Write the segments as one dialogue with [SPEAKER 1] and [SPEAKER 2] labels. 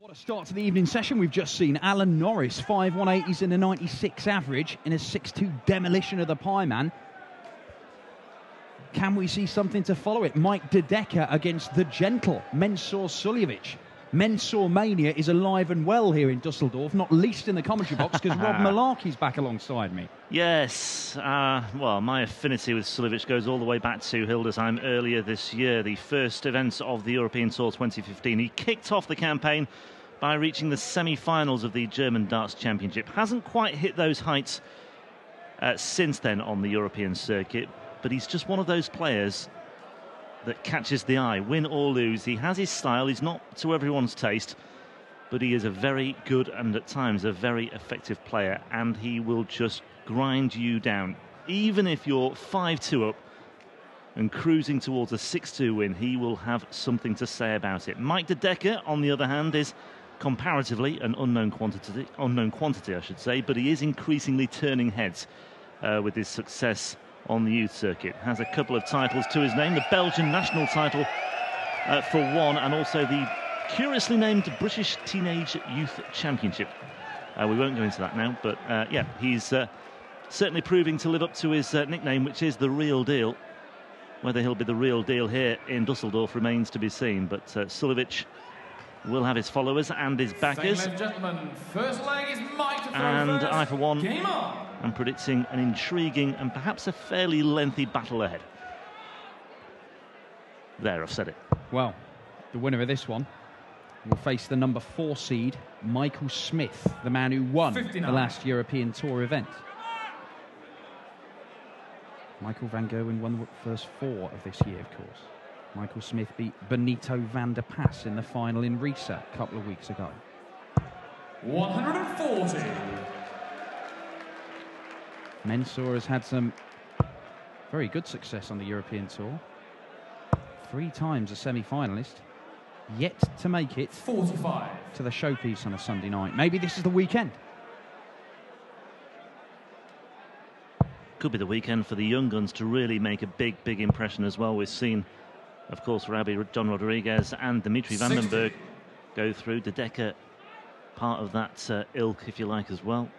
[SPEAKER 1] What a start to the evening session. We've just seen Alan Norris, 5.180s in a 96 average in a 6.2 demolition of the Pie Man. Can we see something to follow it? Mike De Decker against the gentle Mensur Suljovic. Mensur mania is alive and well here in Düsseldorf, not least in the commentary box because Rob Malarkey's back alongside me.
[SPEAKER 2] Yes, well, my affinity with Suljovic goes all the way back to Hildesheim earlier this year, the first events of the European Tour 2015. He kicked off the campaign by reaching the semi-finals of the German Darts Championship. Hasn't quite hit those heights since then on the European circuit, but he's just one of those players that catches the eye, win or lose. He has his style, he's not to everyone's taste, but he is a very good and at times a very effective player, and he will just grind you down. Even if you're 5-2 up and cruising towards a 6-2 win, he will have something to say about it. Mike De Decker, on the other hand, is comparatively an unknown quantity, I should say, but he is increasingly turning heads with his success on the youth circuit. Has a couple of titles to his name, the Belgian national title for one, and also the curiously named British Teenage Youth Championship. We won't go into that now, but yeah, he's certainly proving to live up to his nickname, which is the real deal. Whether he'll be the real deal here in Düsseldorf remains to be seen, but Suljovic will have his followers and his backers.
[SPEAKER 3] Ladies and gentlemen, first leg is Mike to throw
[SPEAKER 2] and
[SPEAKER 3] first.
[SPEAKER 2] I, for one,
[SPEAKER 3] Game on.
[SPEAKER 2] am predicting an intriguing and perhaps a fairly lengthy battle ahead. There, I've said it.
[SPEAKER 1] Well, the winner of this one will face the number 4 seed, Michael Smith, the man who won
[SPEAKER 3] 59.
[SPEAKER 1] the last European Tour event. Michael van Gerwen won the first 4 of this year, of course. Michael Smith beat Benito van der Pas in the final in Riesa a couple of weeks ago.
[SPEAKER 3] 140.
[SPEAKER 1] Mensur has had some very good success on the European Tour. 3 times a semi-finalist, yet to make it
[SPEAKER 3] 45.
[SPEAKER 1] to the showpiece on a Sunday night. Maybe this is the weekend.
[SPEAKER 2] Could be the weekend for the young guns to really make a big impression as well. We've seen, of course, John Rodriguez and Dimitri
[SPEAKER 3] 60.
[SPEAKER 2] Vandenberg go through. De Decker, part of that ilk, if you like, as well.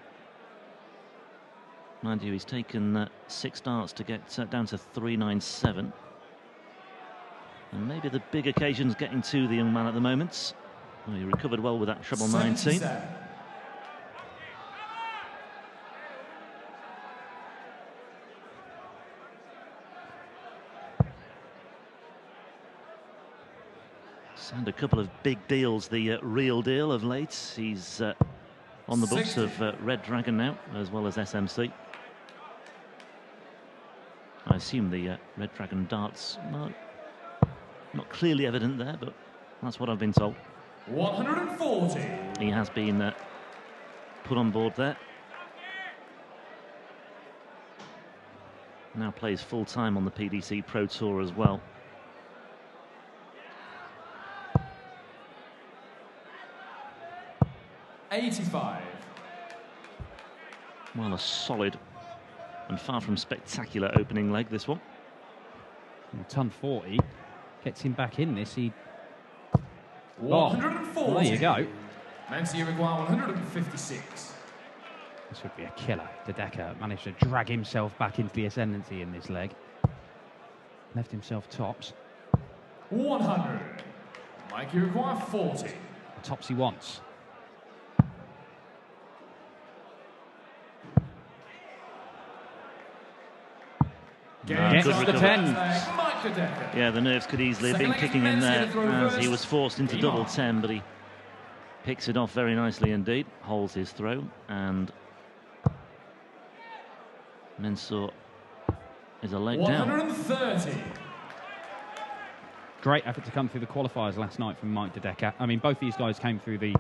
[SPEAKER 2] Mind you, he's taken 6 starts to get down to 397. And maybe the big occasion's getting to the young man at the moment. Well, he recovered well with that treble 19.
[SPEAKER 3] 77.
[SPEAKER 2] Signed a couple of big deals, the real deal of late. He's on the books
[SPEAKER 3] 60.
[SPEAKER 2] of Red Dragon now, as well as SMC. I assume the Red Dragon darts, not clearly evident there, but that's what I've been told.
[SPEAKER 3] 140.
[SPEAKER 2] He has been put on board there. Now plays full-time on the PDC Pro Tour as well.
[SPEAKER 3] $85.
[SPEAKER 2] Well, a solid and far from spectacular opening leg, this one.
[SPEAKER 1] Well, ton 40 gets him back in this. He
[SPEAKER 3] 140.
[SPEAKER 1] well, there you go.
[SPEAKER 3] Mensur require 156.
[SPEAKER 1] This would be a killer. De Decker managed to drag himself back into the ascendancy in this leg. Left himself tops.
[SPEAKER 3] 100. Mike, you require 40.
[SPEAKER 1] The tops he wants.
[SPEAKER 2] Good
[SPEAKER 1] Gets the
[SPEAKER 2] recovery.
[SPEAKER 1] 10.
[SPEAKER 3] Mike De Decker.
[SPEAKER 2] Yeah, the nerves could easily have
[SPEAKER 3] Second
[SPEAKER 2] been
[SPEAKER 3] leg
[SPEAKER 2] kicking in
[SPEAKER 3] Mensur
[SPEAKER 2] there
[SPEAKER 3] to throw
[SPEAKER 2] as he
[SPEAKER 3] first.
[SPEAKER 2] was forced into
[SPEAKER 3] Game
[SPEAKER 2] double
[SPEAKER 3] on.
[SPEAKER 2] 10, but he picks it off very nicely indeed, holds his throw, and Mensur is a leg down.
[SPEAKER 3] 130.
[SPEAKER 1] Great effort to come through the qualifiers last night from Mike De Decker. I mean, both these guys came through the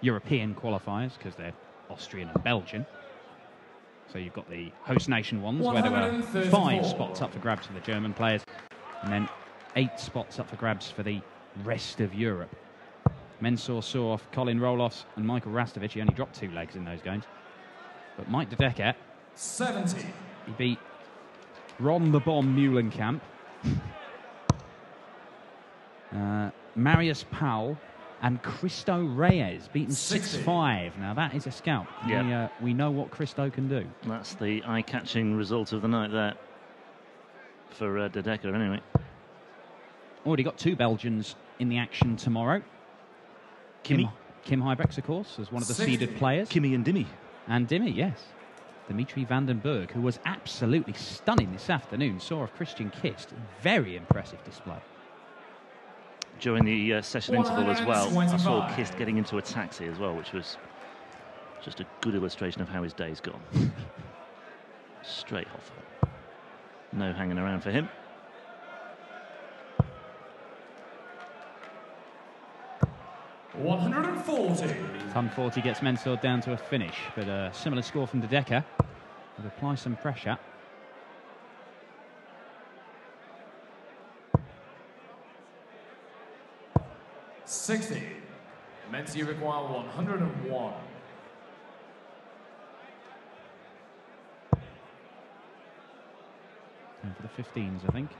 [SPEAKER 1] European qualifiers because they're Austrian and Belgian. So you've got the host nation ones where there were
[SPEAKER 3] 134.
[SPEAKER 1] 5 spots up for grabs for the German players and then 8 spots up for grabs for the rest of Europe. Mensur saw off Colin Roloffs and Michael Rastovic. He only dropped 2 legs in those games. But Mike De Decker,
[SPEAKER 3] 70.
[SPEAKER 1] he beat Ron the Bomb Muhlenkamp, Marius Powell And Cristo Reyes beaten
[SPEAKER 3] 60.
[SPEAKER 1] 6-5. Now that is a scalp.
[SPEAKER 2] Yeah.
[SPEAKER 1] We know what Cristo can do.
[SPEAKER 2] That's the eye-catching result of the night there for De Decker, anyway.
[SPEAKER 1] Already got 2 Belgians in the action tomorrow.
[SPEAKER 2] Kimi.
[SPEAKER 1] Kim Huybrechts, of course, as one of the
[SPEAKER 3] 60.
[SPEAKER 1] seeded players.
[SPEAKER 2] Kimi and Dimi.
[SPEAKER 1] And Dimi, yes. Dimitri van den Berg, who was absolutely stunning this afternoon. Saw of Christian Kist. Very impressive display.
[SPEAKER 2] During the session interval as well, I saw
[SPEAKER 3] 125.
[SPEAKER 2] Kist getting into a taxi as well, which was just a good illustration of how his day's gone. Straight off. No hanging around for him.
[SPEAKER 3] $140.
[SPEAKER 1] 40 gets Mensur down to a finish, but a similar score from De Decker would apply some pressure.
[SPEAKER 3] $60. Mensur require 101.
[SPEAKER 1] And for the 15s, I think.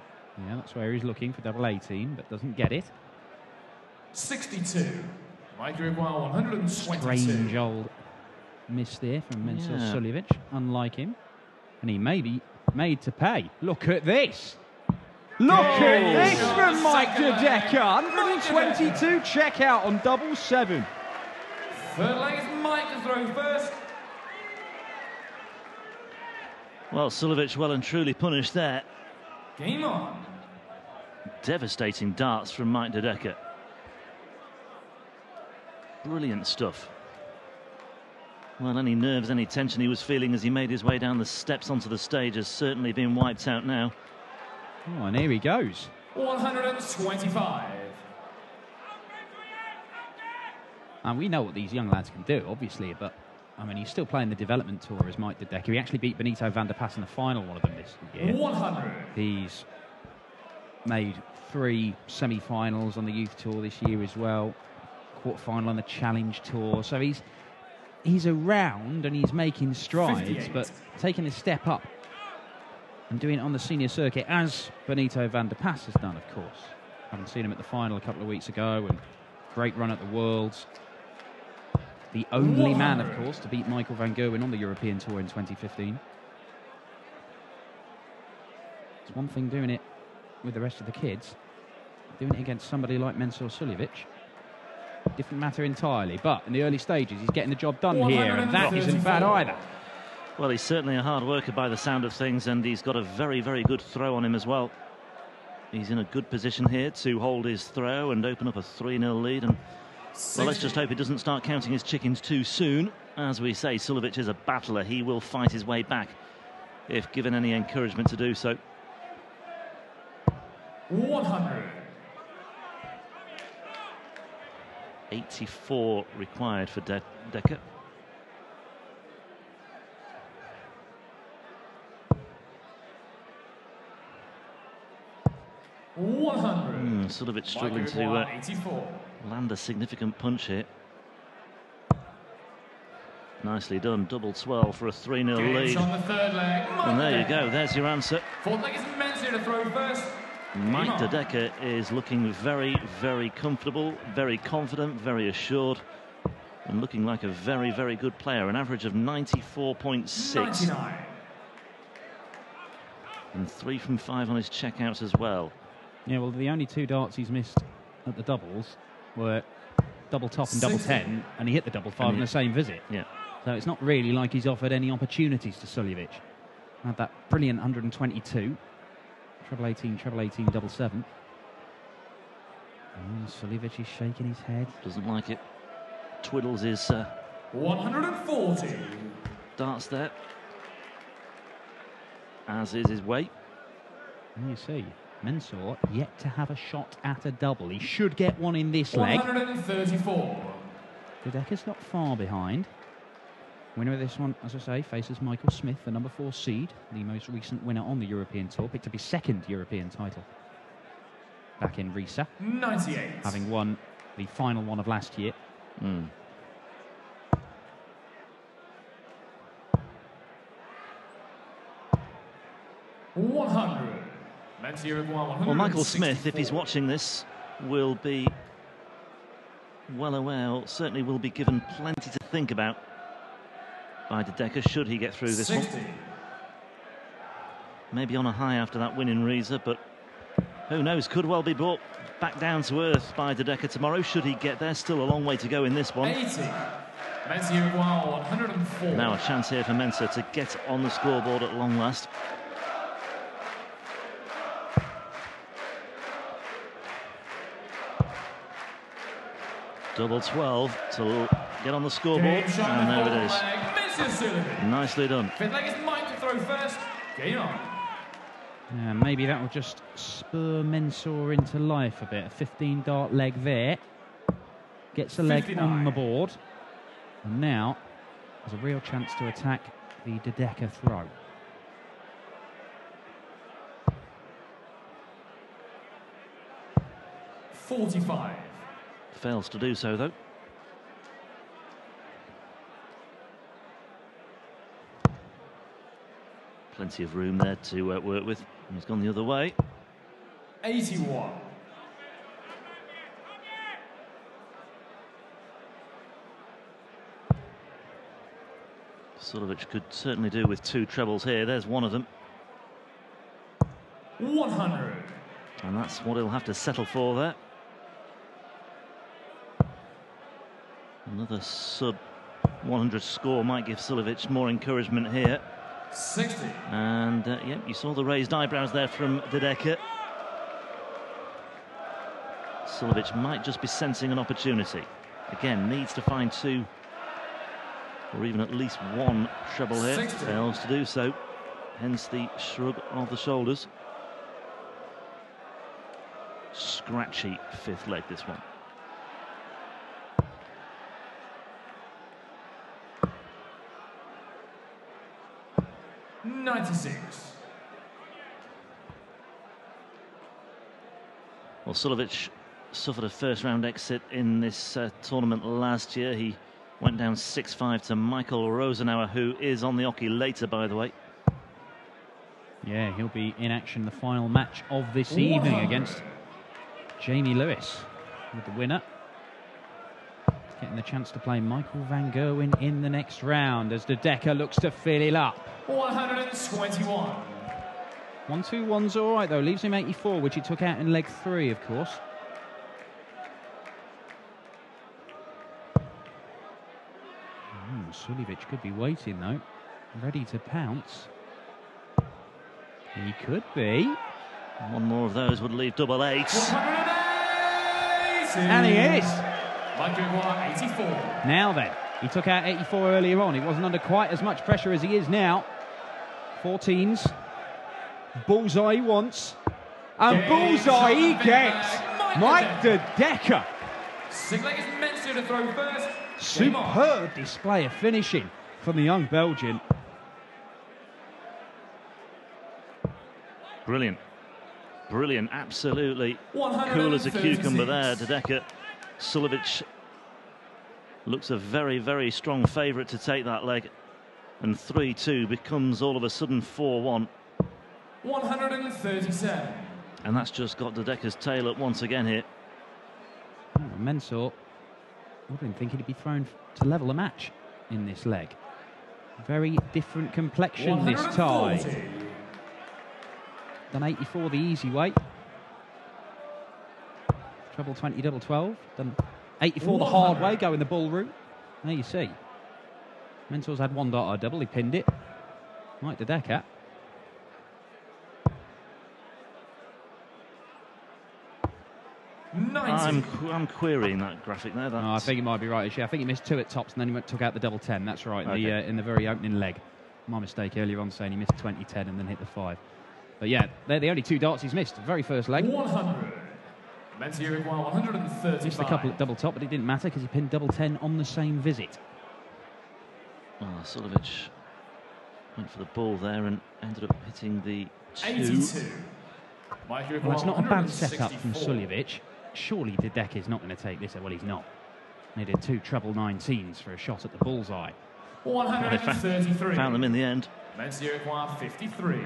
[SPEAKER 1] Yeah, that's where he's looking for double 18, but doesn't get it.
[SPEAKER 3] 62. Mensur require 122.
[SPEAKER 1] Strange old miss there from Mensur
[SPEAKER 2] Yeah.
[SPEAKER 1] Suljovic, unlike him. And he may be made to pay. Look at this. Look at this from Mike De Decker. 122 checkout on double 7.
[SPEAKER 3] Third leg is Mike to throw first.
[SPEAKER 2] Well, Suljovic well and truly punished there.
[SPEAKER 3] Game on.
[SPEAKER 2] Devastating darts from Mike De Decker. Brilliant stuff. Well, any nerves, any tension he was feeling as he made his way down the steps onto the stage has certainly been wiped out now.
[SPEAKER 1] Oh, and here he goes.
[SPEAKER 3] 125.
[SPEAKER 1] And we know what these young lads can do, obviously, but I mean, he's still playing the development tour as Mike De Decker. He actually beat Benito van der Pas in the final, one of them this year.
[SPEAKER 3] 100.
[SPEAKER 1] He's made 3 semi-finals on the youth tour this year as well. Quarter-final on the challenge tour. So he's around and he's making strides,
[SPEAKER 3] 58.
[SPEAKER 1] but taking a step up and doing it on the senior circuit, as Benito van der Pas has done, of course. Haven't seen him at the final a couple of weeks ago, and great run at the Worlds. The only man, of course, to beat Michael van Gerwen on the European Tour in 2015. It's one thing doing it with the rest of the kids. Doing it against somebody like Mensur Suljovic, different matter entirely. But in the early stages, he's getting the job done here, and that isn't bad either.
[SPEAKER 2] Well, he's certainly a hard worker by the sound of things, and he's got a very, very good throw on him as well. He's in a good position here to hold his throw and open up a 3-0 lead. And well, let's just hope he doesn't start counting his chickens too soon. As we say, Suljovic is a battler. He will fight his way back if given any encouragement to do so.
[SPEAKER 3] 100.
[SPEAKER 2] 84 required for Decker. Suljovic struggling to
[SPEAKER 3] 84.
[SPEAKER 2] land a significant punch here. Nicely done, double 12 for a 3-0 lead.
[SPEAKER 3] On the third leg.
[SPEAKER 2] And there you go, there's your answer.
[SPEAKER 3] Fourth leg is Mensur to throw first.
[SPEAKER 2] Mike De Decker is looking very, very comfortable, very confident, very assured, and looking like a very, very good player. An average of 94.6.
[SPEAKER 3] 99.
[SPEAKER 2] And 3 from 5 on his checkouts as well.
[SPEAKER 1] Yeah, well, the only 2 darts he's missed at the doubles were double top and double 10, and he hit the double 5 on the same visit.
[SPEAKER 2] Yeah.
[SPEAKER 1] So it's not really like he's offered any opportunities to Suljovic. Had that brilliant 122. Treble 18, treble 18, double 7. And Suljovic is shaking his head.
[SPEAKER 2] Doesn't like it. Twiddles his
[SPEAKER 3] 140.
[SPEAKER 2] darts there. As is his weight.
[SPEAKER 1] And you see, Mensur yet to have a shot at a double. He should get one in this leg.
[SPEAKER 3] 134.
[SPEAKER 1] De Decker's not far behind. Winner of this one, as I say, faces Michael Smith, the number 4 seed, the most recent winner on the European Tour. Picked up his 2nd European title back in Riesa,
[SPEAKER 3] 98.
[SPEAKER 1] having won the final one of last year.
[SPEAKER 3] 100. Mensur require 164.
[SPEAKER 2] Well, Michael Smith, if he's watching this, will be well aware, or certainly will be given plenty to think about by De Decker should he get through this
[SPEAKER 3] 60.
[SPEAKER 2] one. Maybe on a high after that win in Riesa, but who knows, could well be brought back down to earth by De Decker tomorrow should he get there. Still a long way to go in this one.
[SPEAKER 3] 80. Mensur 104.
[SPEAKER 2] Now a chance here for Mensur to get on the scoreboard at long last. Double 12 to get on the scoreboard, and there it is. Nicely done.
[SPEAKER 3] Fifth leg is Mike to throw first. Game on.
[SPEAKER 1] Maybe that will just spur Mensur into life a bit. A 15-dart leg there. Gets a leg
[SPEAKER 3] 59.
[SPEAKER 1] on the board. And now there's a real chance to attack the De Decker throw.
[SPEAKER 3] $45.
[SPEAKER 2] Fails to do so, though. Plenty of room there to work with. He's gone the other way.
[SPEAKER 3] 81.
[SPEAKER 2] Suljovic could certainly do with 2 trebles here. There's one of them.
[SPEAKER 3] 100.
[SPEAKER 2] And that's what he'll have to settle for there. Another sub 100 score might give Suljovic more encouragement here.
[SPEAKER 3] 60.
[SPEAKER 2] And yeah, you saw the raised eyebrows there from De Decker. Suljovic might just be sensing an opportunity. Again, needs to find 2 or even at least 1 treble here.
[SPEAKER 3] 60.
[SPEAKER 2] Fails to do so. Hence the shrug of the shoulders. Scratchy 5th leg, this one.
[SPEAKER 3] $96.
[SPEAKER 2] Well, Suljovic suffered a first-round exit in this tournament last year. He went down 6-5 to Michael Rosenauer, who is on the hockey later, by the way.
[SPEAKER 1] Yeah, he'll be in action the final match of this evening against Jamie Lewis, with the winner getting the chance to play Michael van Gerwen in the next round as De Decker looks to fill it up.
[SPEAKER 3] 121.
[SPEAKER 1] 1-2-1's all right, though. Leaves him 84, which he took out in leg 3, of course. Suljovic could be waiting, though. Ready to pounce. He could be.
[SPEAKER 2] One more of those would leave double 8.
[SPEAKER 3] 180.
[SPEAKER 1] And he is.
[SPEAKER 3] Mike Dubois, 84.
[SPEAKER 1] Now then, he took out 84 earlier on. He wasn't under quite as much pressure as he is now. 14s. Bullseye he wants. And bullseye he gets. Mike De Decker.
[SPEAKER 3] 6th leg is Mensur to throw first.
[SPEAKER 1] Superb display of finishing from the young Belgian.
[SPEAKER 2] Brilliant. Brilliant, absolutely cool as a
[SPEAKER 3] 136.
[SPEAKER 2] cucumber there, De Decker. Suljovic looks a very, very strong favourite to take that leg. And 3-2 becomes all of a sudden 4-1.
[SPEAKER 3] 137.
[SPEAKER 2] And that's just got De Decker's tail up once again here.
[SPEAKER 1] Oh, Mensur would have been thinking he'd be thrown to level a match in this leg. Very different complexion this tie.
[SPEAKER 3] 140.
[SPEAKER 1] Done 84 the easy way. Treble 20, double 12. Done 84 the hard way, going the bull route. There you see. Mensur's had 1 dart or double, he pinned it. Mike De Decker.
[SPEAKER 2] I'm querying that graphic there.
[SPEAKER 1] I think you might be right, actually. I think he missed 2 at tops and then he took out the double 10. That's right,
[SPEAKER 2] Okay.
[SPEAKER 1] in the very opening leg. My mistake earlier on saying he missed 20-10 and then hit the 5. But yeah, they're the only 2 darts he's missed. Very first leg.
[SPEAKER 3] 100. Mensur required 135.
[SPEAKER 1] Missed a couple at double top, but it didn't matter because he pinned double 10 on the same visit.
[SPEAKER 2] Suljovic went for the ball there and ended up hitting the 2.
[SPEAKER 3] 82.
[SPEAKER 1] Well, it's not a bad setup from Suljovic. Surely De Decker's not going to take this. Well, he's not. They did 2 treble 19s for a shot at the bullseye.
[SPEAKER 3] 133.
[SPEAKER 2] Found them in the end.
[SPEAKER 3] Mensur required 53.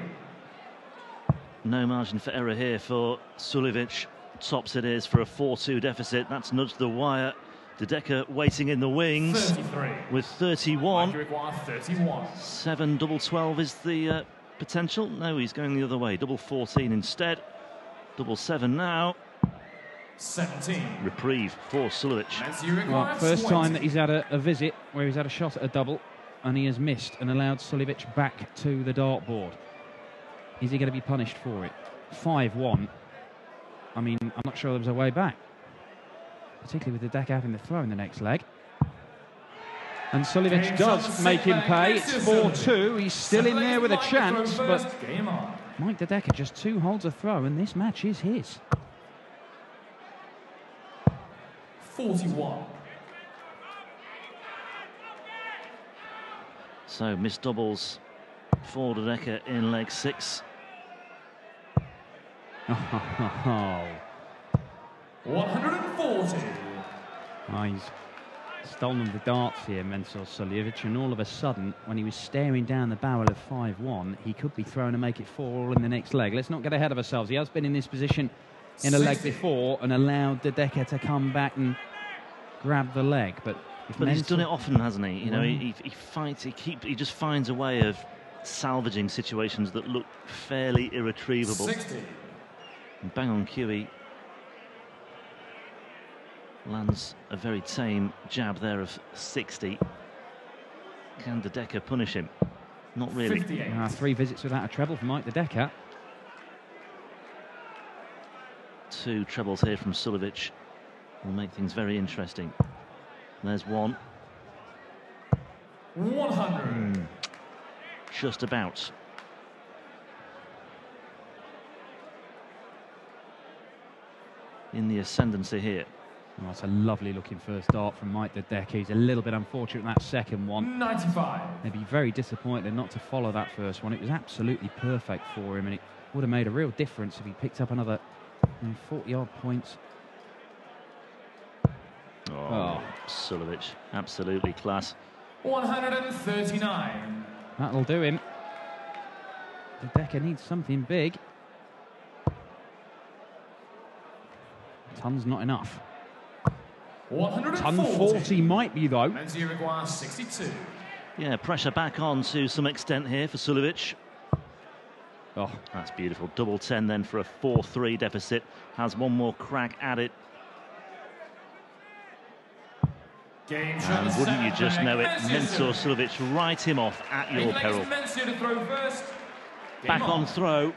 [SPEAKER 2] No margin for error here for Suljovic. Tops it is for a 4-2 deficit. That's nudged the wire De Decker waiting in the wings
[SPEAKER 3] 33.
[SPEAKER 2] with 31.
[SPEAKER 3] Mike Uruguay 31.
[SPEAKER 2] 7 double 12 is the potential. No, he's going the other way. Double 14 instead. Double 7 now.
[SPEAKER 3] 17.
[SPEAKER 2] Reprieve for Suljovic.
[SPEAKER 3] Mensur Uruguay
[SPEAKER 1] Well, first
[SPEAKER 3] 20.
[SPEAKER 1] time that he's had a visit where he's had a shot at a double and he has missed and allowed Suljovic back to the dartboard. Is he going to be punished for it? 5-1. I mean, I'm not sure there was a way back, particularly with De Decker having the throw in the next leg. And Suljovic does make him pay. It's 4-2. He's still in there with a chance, but Mike De Decker just 2 holds a throw, and this match is his.
[SPEAKER 3] 41.
[SPEAKER 2] So missed doubles for De Decker in leg 6.
[SPEAKER 1] Oh,
[SPEAKER 3] 140.
[SPEAKER 1] he's stolen the darts here, Mensur Suljovic, and all of a sudden, when he was staring down the barrel of 5-1, he could be thrown to make it 4 all in the next leg. Let's not get ahead of ourselves. He has been in this position in a leg before and allowed De Decker to come back and grab the leg, but
[SPEAKER 2] he's done it often, hasn't he? You know, he fights. He just finds a way of salvaging situations that look fairly irretrievable.
[SPEAKER 3] 60.
[SPEAKER 2] And bang on cue, lands a very tame jab there of 60. Can De Decker punish him? Not really.
[SPEAKER 1] 3 visits without a treble for Mike De Decker.
[SPEAKER 2] 2 trebles here from Suljovic will make things very interesting. There's 1.
[SPEAKER 3] 100.
[SPEAKER 2] Just about. In the ascendancy here.
[SPEAKER 1] Oh, it's a lovely looking first dart from Mike De Decker. He's a little bit unfortunate in that second one.
[SPEAKER 3] 95.
[SPEAKER 1] They'd be very disappointed not to follow that first one. It was absolutely perfect for him, and it would have made a real difference if he picked up another 40-odd points.
[SPEAKER 2] Oh, Suljovic, absolutely class.
[SPEAKER 3] 139.
[SPEAKER 1] That'll do him. De Decker needs something big. Ton's not enough.
[SPEAKER 3] 140.
[SPEAKER 1] Ton 40 might be, though.
[SPEAKER 3] Mensur Uruguay 62.
[SPEAKER 2] Yeah, pressure back on to some extent here for Suljovic.
[SPEAKER 1] Oh,
[SPEAKER 2] That's beautiful. Double 10 then for a 4-3 deficit. Has one more crack at it.
[SPEAKER 3] Game
[SPEAKER 2] And
[SPEAKER 3] shot
[SPEAKER 2] wouldn't you just know it, Mensur
[SPEAKER 3] Mensur
[SPEAKER 2] Suljovic, write him off at your peril.
[SPEAKER 3] Mensur to throw first.
[SPEAKER 2] Back on throw.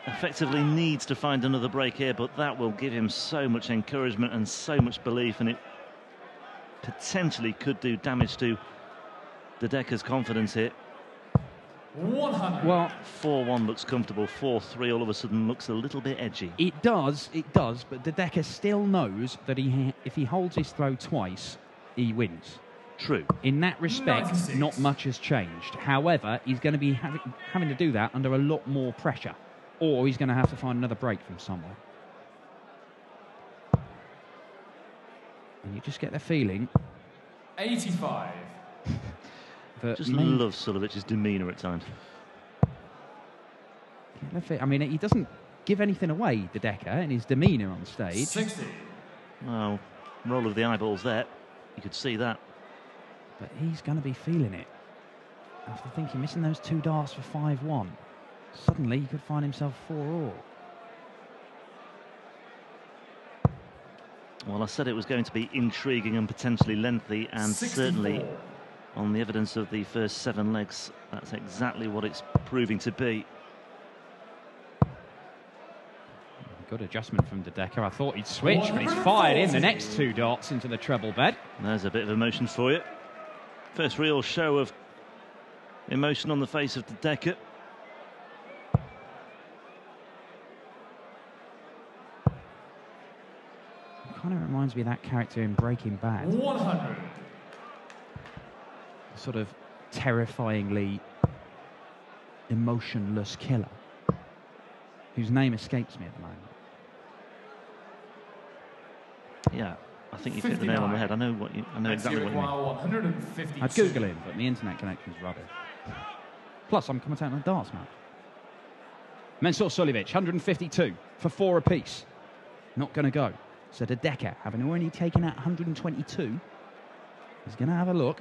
[SPEAKER 2] Effectively needs to find another break here, but that will give him so much encouragement and so much belief, and it potentially could do damage to De Decker's confidence here.
[SPEAKER 3] 100.
[SPEAKER 1] well,
[SPEAKER 2] 4-1 looks comfortable, 4-3 all of a sudden looks a little bit edgy.
[SPEAKER 1] it does, but De Decker still knows that if he holds his throw twice, he wins.
[SPEAKER 2] True.
[SPEAKER 1] In that respect,
[SPEAKER 3] 96.
[SPEAKER 1] not much has changed. However, he's going to be having to do that under a lot more pressure, or he's going to have to find another break from somewhere. And you just get the feeling
[SPEAKER 3] 85.
[SPEAKER 1] that
[SPEAKER 2] Just love Suljovic's demeanour at times.
[SPEAKER 1] I mean, he doesn't give anything away, De Decker, in his demeanour on stage.
[SPEAKER 3] 60.
[SPEAKER 2] Oh, roll of the eyeballs there. You could see that.
[SPEAKER 1] But he's going to be feeling it. After thinking, missing those 2 darts for 5-1, suddenly he could find himself 4-all.
[SPEAKER 2] Well, I said it was going to be intriguing and potentially lengthy, and
[SPEAKER 3] 64.
[SPEAKER 2] certainly on the evidence of the first 7 legs, that's exactly what it's proving to be.
[SPEAKER 1] Good adjustment from De Decker. I thought he'd switch, but he's fired in the next 2 darts into the treble bed.
[SPEAKER 2] There's a bit of emotion for you. First real show of emotion on the face of De Decker.
[SPEAKER 1] Kind of reminds me of that character in Breaking Bad.
[SPEAKER 3] 100.
[SPEAKER 1] Sort of terrifyingly emotionless killer, whose name escapes me at the moment.
[SPEAKER 2] Yeah, I think you've hit the nail on the head. I know exactly what you mean.
[SPEAKER 3] 152.
[SPEAKER 1] I'd Google him, but the internet connection's rubbish. Plus, I'm commentating on a darts match. Mensur Suljovic, 152 for 4 apiece. Not going to go. So De Decker, having already taken out 122, is going to have a look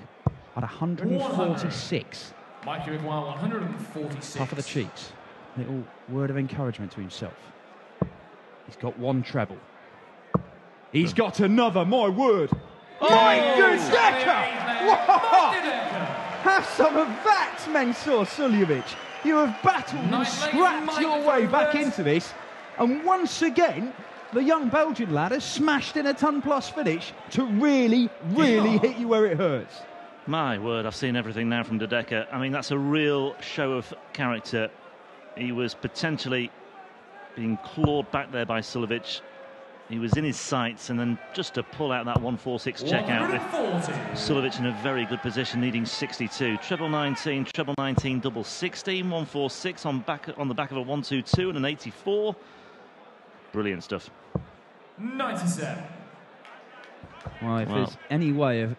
[SPEAKER 1] at 146.
[SPEAKER 3] Mike, you require 146.
[SPEAKER 1] Puff of the cheeks. Little word of encouragement to himself. He's got one treble. He's got another, my word. Mike De Decker! Have some of that, Mensur Suljovic. You have battled and scrapped your way back into this. And once again, the young Belgian lad has smashed in a ton-plus finish to really, really hit you where it hurts.
[SPEAKER 2] My word, I've seen everything now from De Decker. I mean, that's a real show of character. He was potentially being clawed back there by Suljovic. He was in his sights, and then just to pull out that 146 check out with Suljovic in a very good position, needing 62. Treble 19, treble 19, double 16, 146 on the back of a 122 and an 84. Brilliant stuff.
[SPEAKER 3] 97.
[SPEAKER 1] Well, if there's any way of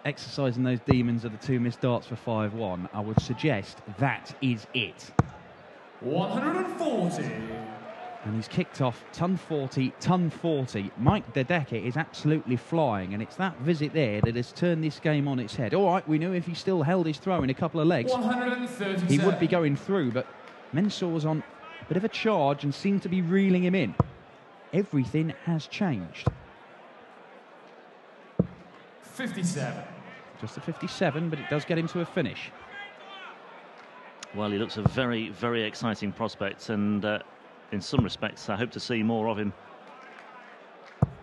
[SPEAKER 1] exercising those demons of the two missed darts for 5-1, I would suggest that is it.
[SPEAKER 3] 140.
[SPEAKER 1] And he's kicked off ton 40, ton 40. Mike De Decker is absolutely flying, and it's that visit there that has turned this game on its head. All right, we knew if he still held his throw in a couple of legs, he would be going through, but Mensur was on a bit of a charge and seemed to be reeling him in. Everything has changed.
[SPEAKER 3] 57.
[SPEAKER 1] Just a 57, but it does get him to a finish.
[SPEAKER 2] Well, he looks a very, very exciting prospect, and in some respects, I hope to see more of him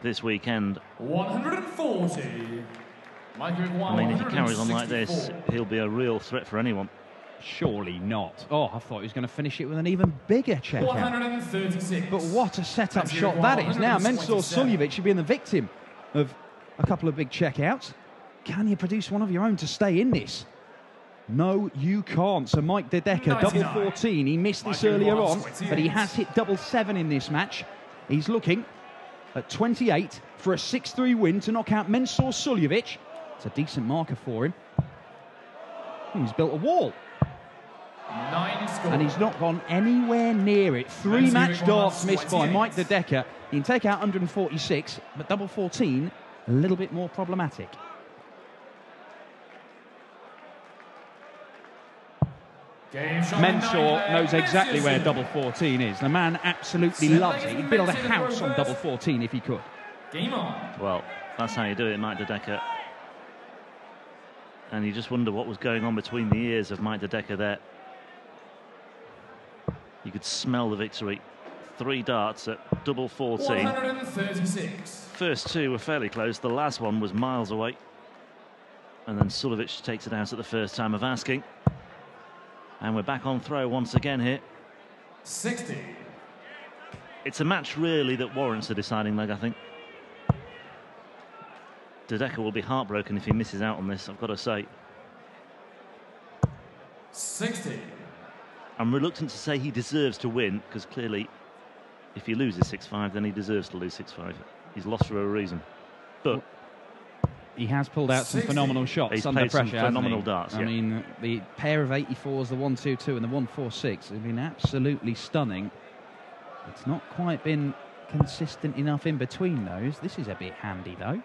[SPEAKER 2] this weekend.
[SPEAKER 3] 140.
[SPEAKER 2] I mean, if he carries on like this, he'll be a real threat for anyone.
[SPEAKER 1] Surely not. Oh, I thought he was going to finish it with an even bigger check out.
[SPEAKER 3] 136.
[SPEAKER 1] But what a set-up shot that is. Now, Mensur Suljovic should be the victim of a couple of big checkouts. Can you produce one of your own to stay in this? No, you can't. So Mike De Decker, double 14. He missed this earlier on, but he has hit double 7 in this match. He's looking at 28 for a 6-3 win to knock out Mensur Suljovic. It's a decent marker for him. He's built a wall.
[SPEAKER 3] 9 score.
[SPEAKER 1] And he's not gone anywhere near it. 3 match darts missed by Mike De Decker. He can take out 146, but double 14, a little bit more problematic. Mensur knows exactly where double 14 is. The man absolutely loves it. He'd build a house on double 14 if he could.
[SPEAKER 3] Game on.
[SPEAKER 2] Well, that's how you do it, Mike De Decker. And you just wonder what was going on between the ears of Mike De Decker there. You could smell the victory. 3 darts at double 14.
[SPEAKER 3] 136.
[SPEAKER 2] First 2 were fairly close. The last one was miles away. And then Suljovic takes it out at the first time of asking. And we're back on throw once again here.
[SPEAKER 3] 60.
[SPEAKER 2] It's a match really that warrants a deciding leg, I think. De Decker will be heartbroken if he misses out on this, I've got to say.
[SPEAKER 3] 60.
[SPEAKER 2] I'm reluctant to say he deserves to win, because clearly if he loses 6-5, then he deserves to lose 6-5. He's lost for a reason. But
[SPEAKER 1] he has pulled out some phenomenal shots
[SPEAKER 2] he's
[SPEAKER 1] under
[SPEAKER 2] played
[SPEAKER 1] pressure.
[SPEAKER 2] Some phenomenal
[SPEAKER 1] hasn't he?
[SPEAKER 2] darts.
[SPEAKER 1] I mean, the pair of 84s, the 122 and the 146, have been absolutely stunning. It's not quite been consistent enough in between those. This is a bit handy, though.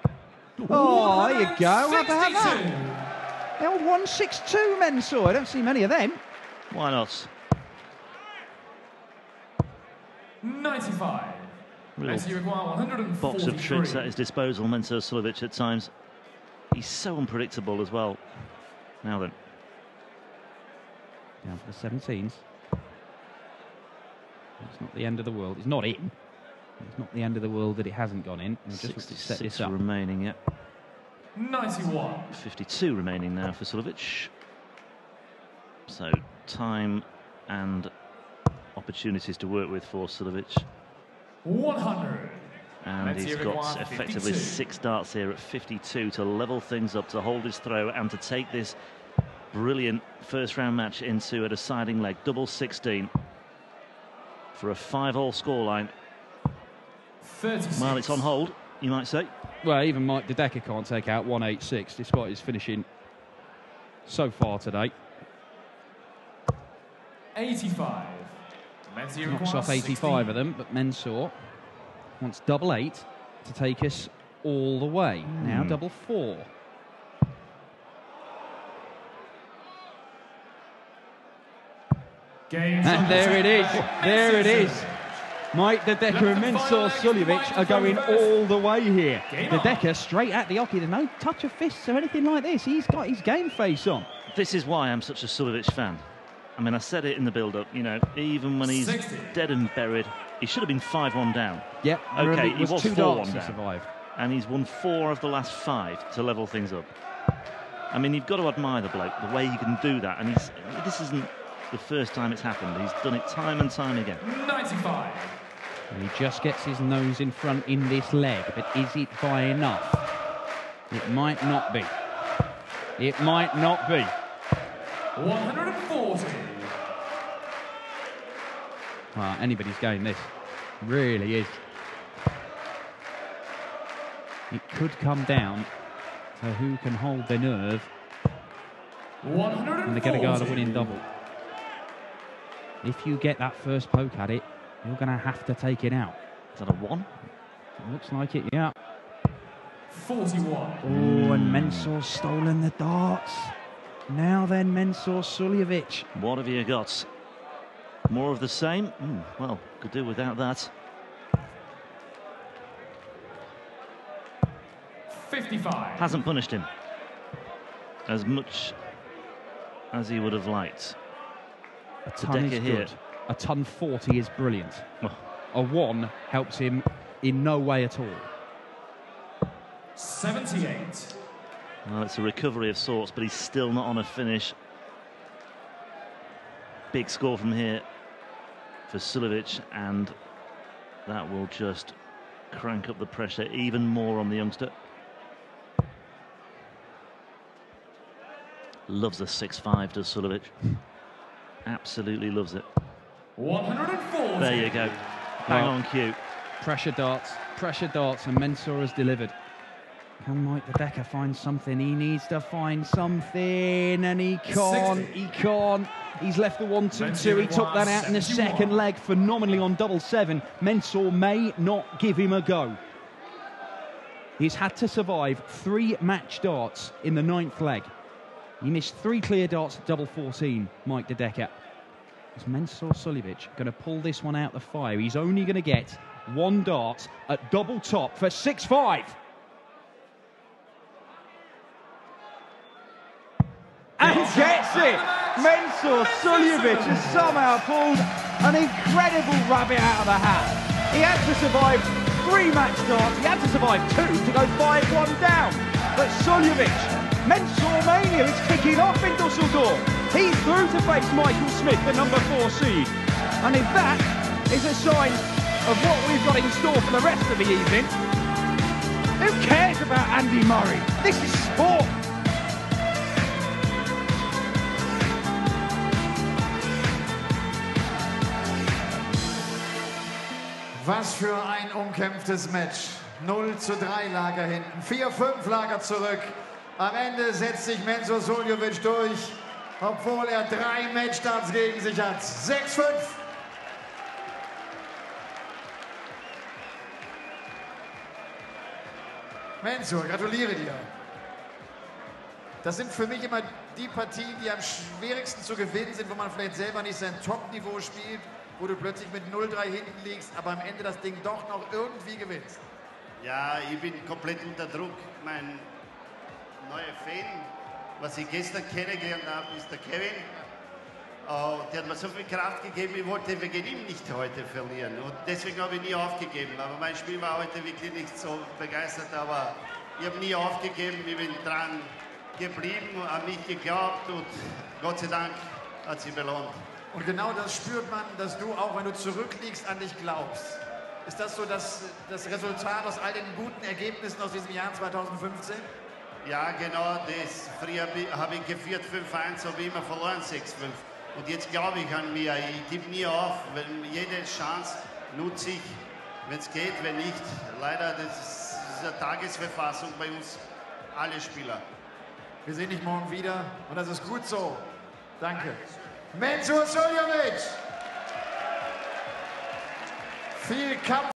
[SPEAKER 1] Oh, there you go. How about that? The old 162 Mensur. I don't see many of them.
[SPEAKER 2] Why not?
[SPEAKER 3] 95.
[SPEAKER 2] Real
[SPEAKER 3] As you require 143.
[SPEAKER 2] box of tricks at his disposal, Mensur Suljovic at times. He's so unpredictable as well. Now then.
[SPEAKER 1] Down for the 17s. It's not the end of the world. It's not in. It's not the end of the world that it hasn't gone in. We'll just set this up.
[SPEAKER 2] Remaining, yeah.
[SPEAKER 3] 91.
[SPEAKER 2] 52 remaining now for Suljovic. So time and opportunities to work with for Suljovic.
[SPEAKER 3] 100.
[SPEAKER 2] And he's got effectively 6 darts here at 52 to level things up, to hold his throw and to take this brilliant first round match into a deciding leg. Double 16 for a 5-all scoreline.
[SPEAKER 3] 36.
[SPEAKER 2] While it's on hold, you might say.
[SPEAKER 1] Well, even Mike De Decker can't take out 186 despite his finishing so far today.
[SPEAKER 3] 85.
[SPEAKER 1] Knocks off 85 of them, but Mensur wants double 8 to take us all the way. Now double 4. And there it is. There it is. Mike De Decker and Mensur Suljovic are going all the way here. De Decker straight at the hockey. There's no touch of fists or anything like this. He's got his game face on.
[SPEAKER 2] This is why I'm such a Suljovic fan. I mean, I said it in the build-up, you know, even when he's dead and buried, he should have been 5-1 down.
[SPEAKER 1] Yep.
[SPEAKER 2] Okay, he was 4-1 down.
[SPEAKER 1] Survived.
[SPEAKER 2] And he's won 4 of the last 5 to level things up. I mean, you've got to admire the bloke, the way he can do that. And this isn't the first time it's happened. He's done it time and time again.
[SPEAKER 3] 95.
[SPEAKER 1] And he just gets his nose in front in this leg, but is it by enough? It might not be. It might not be.
[SPEAKER 3] 140.
[SPEAKER 1] Well, anybody's game, this. Really is. It could come down to who can hold the nerve and they get a guard a winning double. If you get that first poke at it, you're going to have to take it out.
[SPEAKER 2] Is that a 1?
[SPEAKER 1] It looks like it, yeah.
[SPEAKER 3] 41.
[SPEAKER 1] Oh, and Mensur's stolen the darts. Now then, Mensur Suljovic.
[SPEAKER 2] What have you got? More of the same? Well, could do without that.
[SPEAKER 3] 55.
[SPEAKER 2] Hasn't punished him as much as he would have liked.
[SPEAKER 1] A ton is good. A ton 40 is brilliant.
[SPEAKER 2] Oh.
[SPEAKER 1] A 1 helps him in no way at all.
[SPEAKER 3] 78.
[SPEAKER 2] Well, it's a recovery of sorts, but he's still not on a finish. Big score from here for Suljovic, and that will just crank up the pressure even more on the youngster. Loves a 6-5, does Suljovic. Absolutely loves it.
[SPEAKER 3] 140.
[SPEAKER 2] There you go. Bang on cue.
[SPEAKER 1] Pressure darts, and Mensur has delivered. Can Mike De Decker find something? He needs to find something, and he can't.
[SPEAKER 3] 60.
[SPEAKER 1] He can't. He's left the 1-2-2. He took that out in the second leg phenomenally on double 7. Mensur may not give him a go. He's had to survive 3 match darts in the 9th leg. He missed 3 clear darts at double 14, Mike De Decker. Is Mensur Suljovic going to pull this one out the fire? He's only going to get 1 dart at double top for 6-5. And gets it! Mensur Suljovic has somehow pulled an incredible rabbit out of the hat. He had to survive 3 match darts. He had to survive 2 to go 5-1 down. But Suljovic, Mensur Mania is kicking off in Düsseldorf. He's through to face Michael Smith, the number 4 seed. And if that is a sign of what we've got in store for the rest of the evening, who cares about Andy Murray? This is sport.
[SPEAKER 4] Was für ein umkämpftes Match. 0-3 lag er hinten. 4-5 lag er zurück. Am Ende setzt sich Mensur Suljovic durch, obwohl er 3 Matchstarts gegen sich hat. 6-5. Mensur, gratuliere dir. Das sind für mich immer die Partien, die am schwierigsten zu gewinnen sind, wo man vielleicht selber nicht sein Top-Niveau spielt, wo du plötzlich mit 0-3 hinten liegst, aber am Ende das Ding doch noch irgendwie gewinnst.
[SPEAKER 5] Ja, ich bin komplett unter Druck. Mein neuer Fan, was ich gestern kennengelernt habe, ist der Kevin. Der hat mir so viel Kraft gegeben, ich wollte wegen ihm nicht heute verlieren. Und deswegen habe ich nie aufgegeben. Aber mein Spiel war heute wirklich nicht so begeistert, aber ich habe nie aufgegeben, ich bin dran geblieben, an mich geglaubt und Gott sei Dank hat sie belohnt.
[SPEAKER 4] Und genau das spürt man, dass du, auch wenn du zurückliegst, an dich glaubst. Ist das so das Resultat aus all den guten Ergebnissen aus diesem Jahr 2015?
[SPEAKER 5] Ja, genau das. Früher habe ich geführt 5-1, habe ich immer verloren 6-5. Und jetzt glaube ich an mir. Ich gebe nie auf. Jede Chance nutze ich, wenn es geht, wenn nicht. Leider, das ist eine Tagesverfassung bei uns, alle Spieler.
[SPEAKER 4] Wir sehen dich morgen wieder und das ist gut so. Danke. Mensur Suljovic! Viel Kampf.